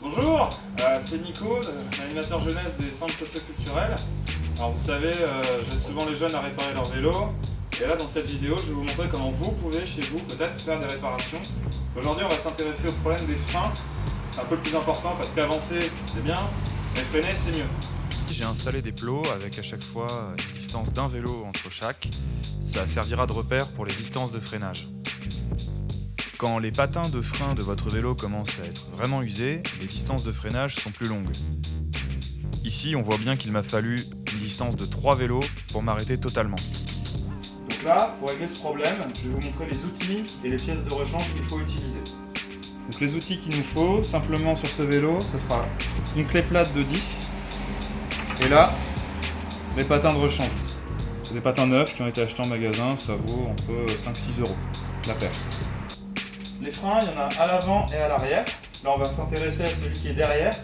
Bonjour, c'est Nico, l'animateur jeunesse des centres socioculturels. Alors vous savez, j'aide souvent les jeunes à réparer leur vélo. Et là dans cette vidéo, je vais vous montrer comment vous pouvez chez vous peut-être faire des réparations. Aujourd'hui on va s'intéresser au problème des freins. C'est un peu le plus important parce qu'avancer c'est bien, mais freiner c'est mieux. J'ai installé des plots avec à chaque fois une distance d'un vélo entre chaque. Ça servira de repère pour les distances de freinage. Quand les patins de frein de votre vélo commencent à être vraiment usés, les distances de freinage sont plus longues. Ici, on voit bien qu'il m'a fallu une distance de 3 vélos pour m'arrêter totalement. Donc là, pour régler ce problème, je vais vous montrer les outils et les pièces de rechange qu'il faut utiliser. Donc les outils qu'il nous faut, simplement sur ce vélo, ce sera une clé plate de 10 et là, les patins de rechange. C'est des patins neufs qui ont été achetés en magasin, ça vaut entre 5-6 € la paire. Les freins, il y en a à l'avant et à l'arrière. Là, on va s'intéresser à celui qui est derrière.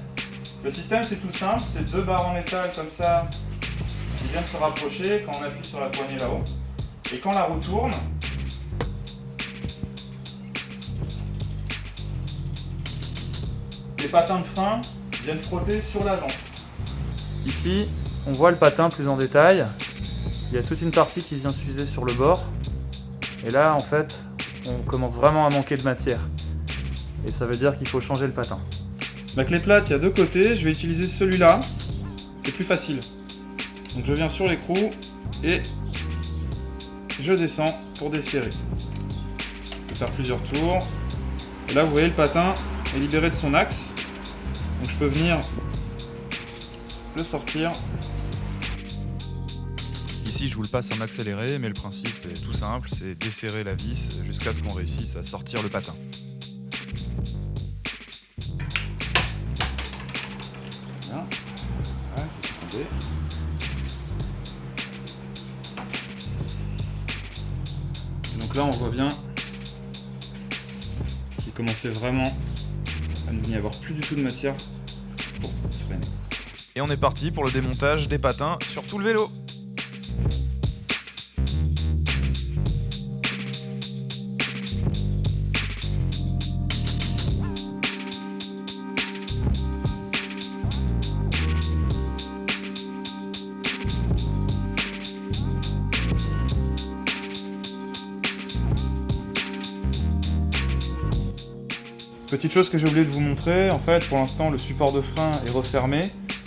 Le système, c'est tout simple, c'est deux barres en métal comme ça qui viennent se rapprocher quand on appuie sur la poignée là-haut. Et quand la roue tourne, les patins de frein viennent frotter sur la jante. Ici, on voit le patin plus en détail. Il y a toute une partie qui vient s'user sur le bord. Et là, en fait, on commence vraiment à manquer de matière. Et ça veut dire qu'il faut changer le patin. La clé plate, il y a deux côtés. Je vais utiliser celui-là. C'est plus facile. Donc je viens sur l'écrou et je descends pour desserrer. Je peux faire plusieurs tours. Et là, vous voyez, le patin est libéré de son axe. Donc je peux venir le sortir. Ici, je vous le passe en accéléré, mais le principe est tout simple, c'est desserrer la vis jusqu'à ce qu'on réussisse à sortir le patin. Voilà, c'est tombé. Donc là, on voit bien qu'il commençait vraiment à n'y avoir plus du tout de matière pour se freiner. Et on est parti pour le démontage des patins sur tout le vélo. Petite chose que j'ai oublié de vous montrer, en fait pour l'instant le support de frein est refermé,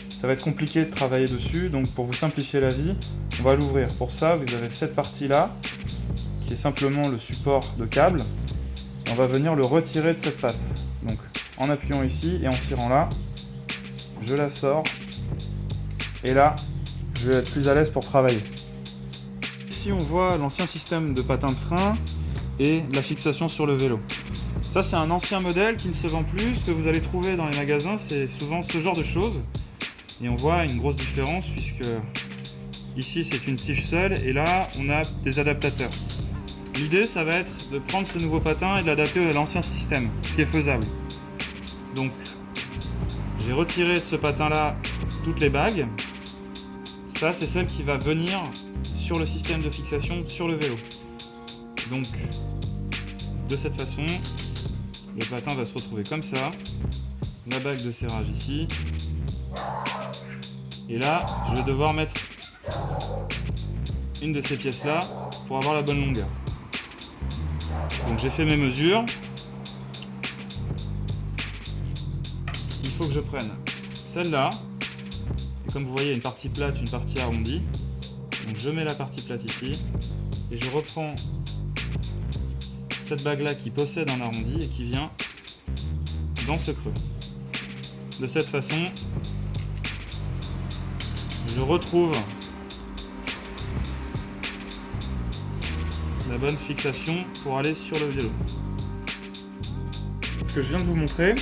ça va être compliqué de travailler dessus, donc pour vous simplifier la vie, on va l'ouvrir. Pour ça vous avez cette partie là, qui est simplement le support de câble, et on va venir le retirer de cette patte. Donc en appuyant ici et en tirant là, je la sors, et là je vais être plus à l'aise pour travailler. Ici on voit l'ancien système de patin de frein et la fixation sur le vélo. Ça c'est un ancien modèle qui ne se vend plus, ce que vous allez trouver dans les magasins c'est souvent ce genre de choses. Et on voit une grosse différence puisque ici c'est une tige seule et là on a des adaptateurs. L'idée ça va être de prendre ce nouveau patin et de l'adapter à l'ancien système, ce qui est faisable. Donc j'ai retiré de ce patin là toutes les bagues. Ça c'est celle qui va venir sur le système de fixation sur le vélo. Donc de cette façon, le patin va se retrouver comme ça, la bague de serrage ici, et là je vais devoir mettre une de ces pièces là pour avoir la bonne longueur. Donc j'ai fait mes mesures, il faut que je prenne celle-là, et comme vous voyez il y a une partie plate, une partie arrondie, donc je mets la partie plate ici, et je reprends cette bague là qui possède un arrondi et qui vient dans ce creux. De cette façon, je retrouve la bonne fixation pour aller sur le vélo. Ce que je viens de vous montrer,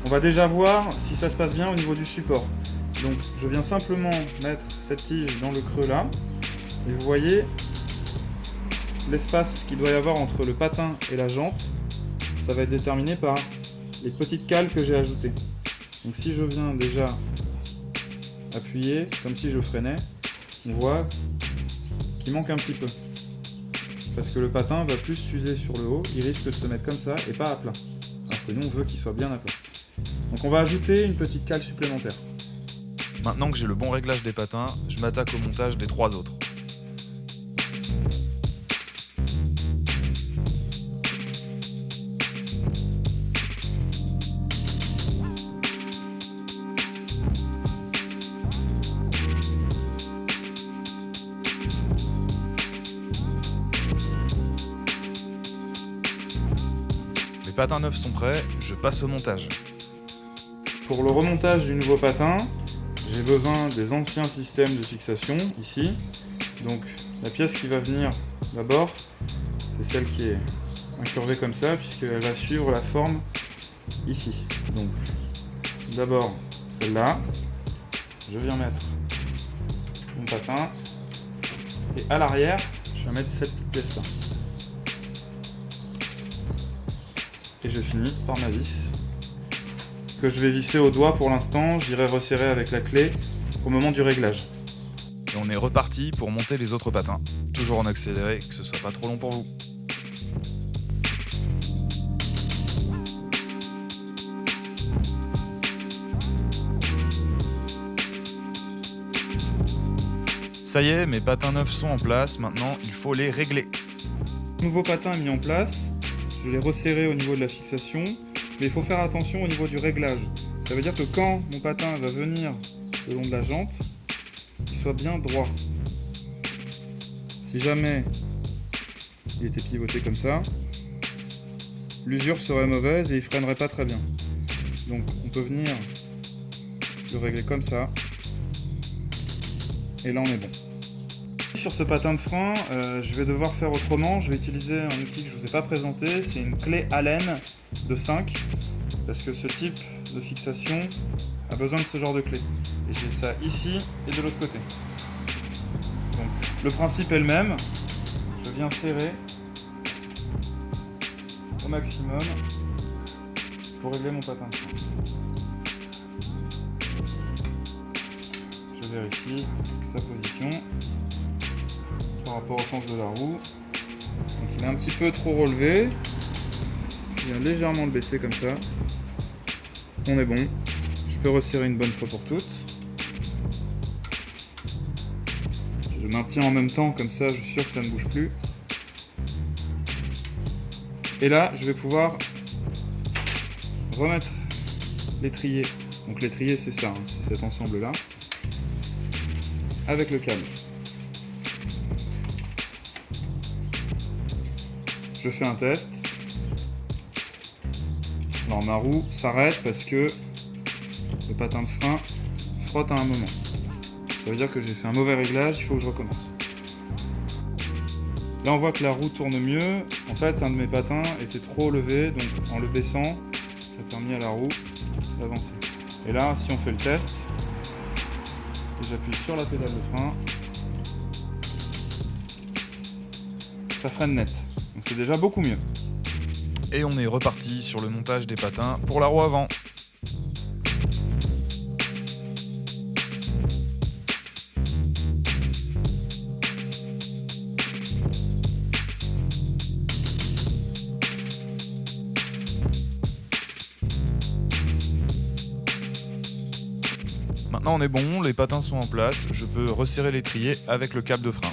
on va déjà voir si ça se passe bien au niveau du support. Donc je viens simplement mettre cette tige dans le creux là, et vous voyez l'espace qu'il doit y avoir entre le patin et la jante, ça va être déterminé par les petites cales que j'ai ajoutées. Donc si je viens déjà appuyer, comme si je freinais, on voit qu'il manque un petit peu. Parce que le patin va plus s'user sur le haut, il risque de se mettre comme ça et pas à plat. Alors que nous on veut qu'il soit bien à plat. Donc on va ajouter une petite cale supplémentaire. Maintenant que j'ai le bon réglage des patins, je m'attaque au montage des 3 autres. Les patins neufs sont prêts, je passe au montage. Pour le remontage du nouveau patin, j'ai besoin des anciens systèmes de fixation, ici. Donc la pièce qui va venir d'abord, c'est celle qui est incurvée comme ça, puisqu'elle va suivre la forme ici. Donc d'abord celle-là, je viens mettre mon patin, et à l'arrière, je vais mettre cette petite pièce-là. Et je finis par ma vis, que je vais visser au doigt pour l'instant, j'irai resserrer avec la clé au moment du réglage. Et on est reparti pour monter les autres patins. Toujours en accéléré, que ce soit pas trop long pour vous. Ça y est, mes patins neufs sont en place, maintenant il faut les régler. Nouveau patin mis en place, je l'ai resserré au niveau de la fixation, mais il faut faire attention au niveau du réglage. Ça veut dire que quand mon patin va venir le long de la jante, il soit bien droit. Si jamais il était pivoté comme ça, l'usure serait mauvaise et il freinerait pas très bien. Donc on peut venir le régler comme ça, et là on est bon. Sur ce patin de frein, je vais devoir faire autrement. Je vais utiliser un outil que je ne vous ai pas présenté, c'est une clé Allen de 5, parce que ce type de fixation a besoin de ce genre de clé. Et j'ai ça ici et de l'autre côté. Donc le principe est le même, je viens serrer au maximum pour régler mon patin de frein. Je vérifie sa position par rapport au sens de la roue. Donc il est un petit peu trop relevé. Je viens légèrement le baisser comme ça. On est bon. Je peux resserrer une bonne fois pour toutes. Je maintiens en même temps, comme ça je suis sûr que ça ne bouge plus. Et là, je vais pouvoir remettre l'étrier. Donc l'étrier c'est ça, hein, c'est cet ensemble-là. Avec le câble. Je fais un test. Alors ma roue s'arrête parce que le patin de frein frotte à un moment. Ça veut dire que j'ai fait un mauvais réglage, il faut que je recommence. Là on voit que la roue tourne mieux. En fait un de mes patins était trop levé, donc en le baissant, ça a permis à la roue d'avancer. Et là si on fait le test, et j'appuie sur la pédale de frein, ça freine net. Donc c'est déjà beaucoup mieux. Et on est reparti sur le montage des patins pour la roue avant. Maintenant on est bon, les patins sont en place, je peux resserrer l'étrier avec le câble de frein.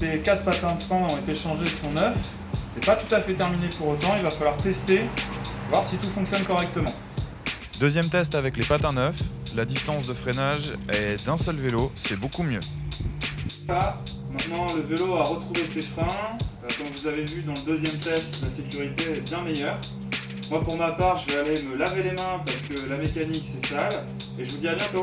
Les 4 patins de frein ont été changés, sont neufs. C'est pas tout à fait terminé pour autant, il va falloir tester, voir si tout fonctionne correctement. Deuxième test avec les patins neufs, la distance de freinage est d'un seul vélo, c'est beaucoup mieux. Là, maintenant le vélo a retrouvé ses freins. Comme vous avez vu dans le deuxième test, la sécurité est bien meilleure. Moi pour ma part, je vais aller me laver les mains parce que la mécanique c'est sale. Et je vous dis à bientôt.